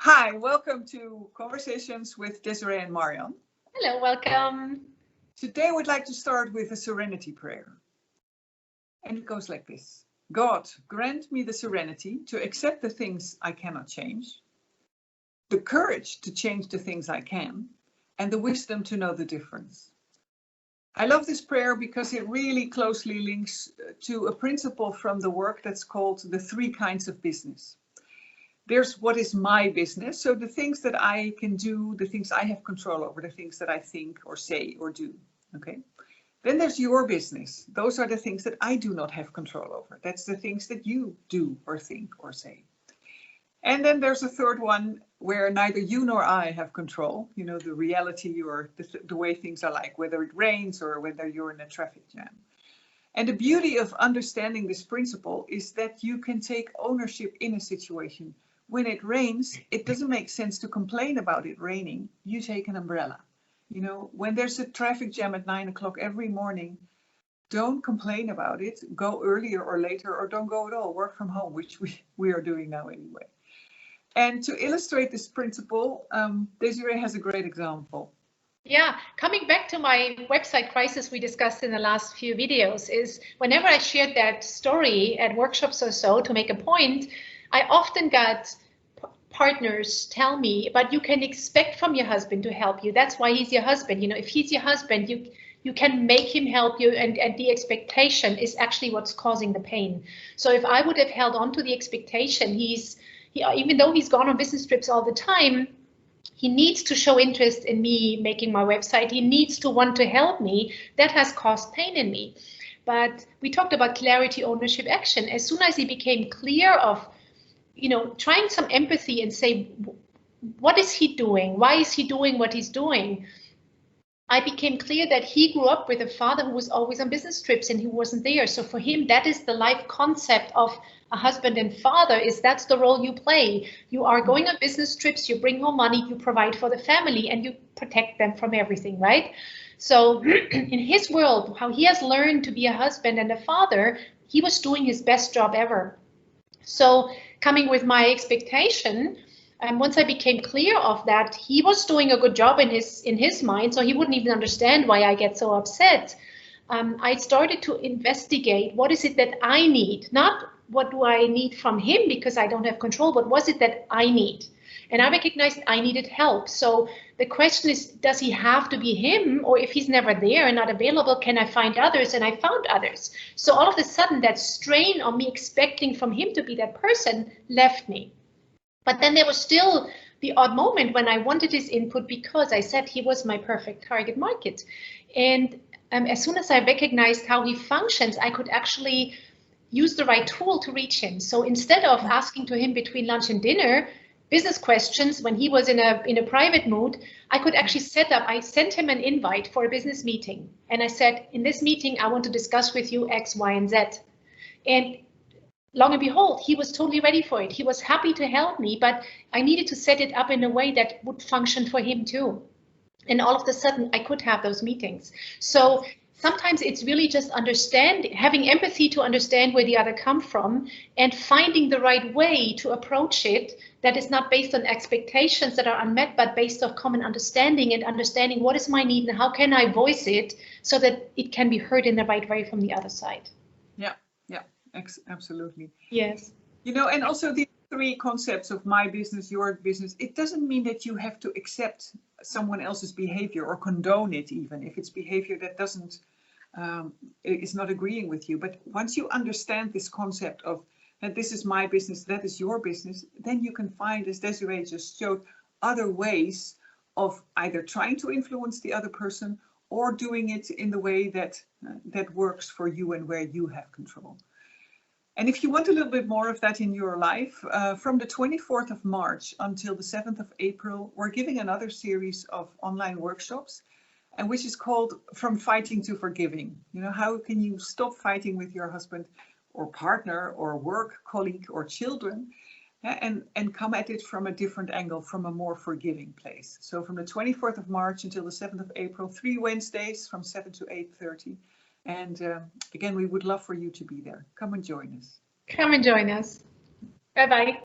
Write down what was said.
Hi, welcome to Conversations with Desiree and Marian. Hello, welcome. Today we'd like to start with a serenity prayer. And it goes like this. God, grant me the serenity to accept the things I cannot change, the courage to change the things I can, and the wisdom to know the difference. I love this prayer because it really closely links to a principle from the work that's called the 3 kinds of business. There's what is my business, so the things that I can do, the things I have control over, the things that I think or say or do, okay? Then there's your business. Those are the things that I do not have control over. That's the things that you do or think or say. And then there's a third one where neither you nor I have control, you know, the reality or the way things are like, whether it rains or whether you're in a traffic jam. And the beauty of understanding this principle is that you can take ownership in a situation. When it rains, it doesn't make sense to complain about it raining. You take an umbrella. You know, when there's a traffic jam at 9 o'clock every morning, don't complain about it. Go earlier or later, or don't go at all. Work from home, which we are doing now anyway. And to illustrate this principle, Desiree has a great example. Yeah, coming back to my website crisis we discussed in the last few videos is whenever I shared that story at workshops or so to make a point, I often got partners tell me, but you can expect from your husband to help you. That's why he's your husband. You know, if he's your husband, you can make him help you, and the expectation is actually what's causing the pain. So if I would have held on to the expectation, even though he's gone on business trips all the time, he needs to show interest in me making my website. He needs to want to help me. That has caused pain in me. But we talked about clarity, ownership, action. As soon as he became clear of, you know, trying some empathy and say, what is he doing? Why is he doing what he's doing? I became clear that he grew up with a father who was always on business trips and he wasn't there. So for him, that is the life concept of a husband and father, is that's the role you play. You are going on business trips, you bring home money, you provide for the family, and you protect them from everything, right? So in his world, how he has learned to be a husband and a father, he was doing his best job ever. So coming with my expectation, and once I became clear of that, he was doing a good job in his mind, so he wouldn't even understand why I get so upset. I started to investigate what is it that I need, not what do I need from him because I don't have control, but what is it that I need? And I recognized I needed help. So the question is, does he have to be him? Or if he's never there and not available, can I find others? And I found others. So all of a sudden, that strain on me expecting from him to be that person left me. But then there was still the odd moment when I wanted his input because I said he was my perfect target market. And as soon as I recognized how he functions, I could actually use the right tool to reach him. So instead of asking to him between lunch and dinner business questions when he was in a private mood, I could actually I sent him an invite for a business meeting. And I said, in this meeting, I want to discuss with you X, Y, and Z. And long and behold, he was totally ready for it. He was happy to help me, but I needed to set it up in a way that would function for him too. And all of a sudden, I could have those meetings. So sometimes it's really just having empathy to understand where the other comes from and finding the right way to approach it that is not based on expectations that are unmet, but based on common understanding and understanding what is my need and how can I voice it so that it can be heard in the right way from the other side. Yeah, yeah, absolutely. Yes. You know, and also the 3 concepts of my business, your business, it doesn't mean that you have to accept someone else's behavior or condone it, even if it's behavior that doesn't is not agreeing with you. But once you understand this concept of that this is my business, that is your business, then you can find, as Desiree just showed, other ways of either trying to influence the other person or doing it in the way that that works for you and where you have control. And if you want a little bit more of that in your life, from the 24th of March until the 7th of April, we're giving another series of online workshops, and which is called From Fighting to Forgiving. You know, how can you stop fighting with your husband or partner or work colleague or children and come at it from a different angle, from a more forgiving place. So from the 24th of March until the 7th of April, 3 Wednesdays from 7 to 8:30. And again, we would love for you to be there. Come and join us. Come and join us. Bye-bye.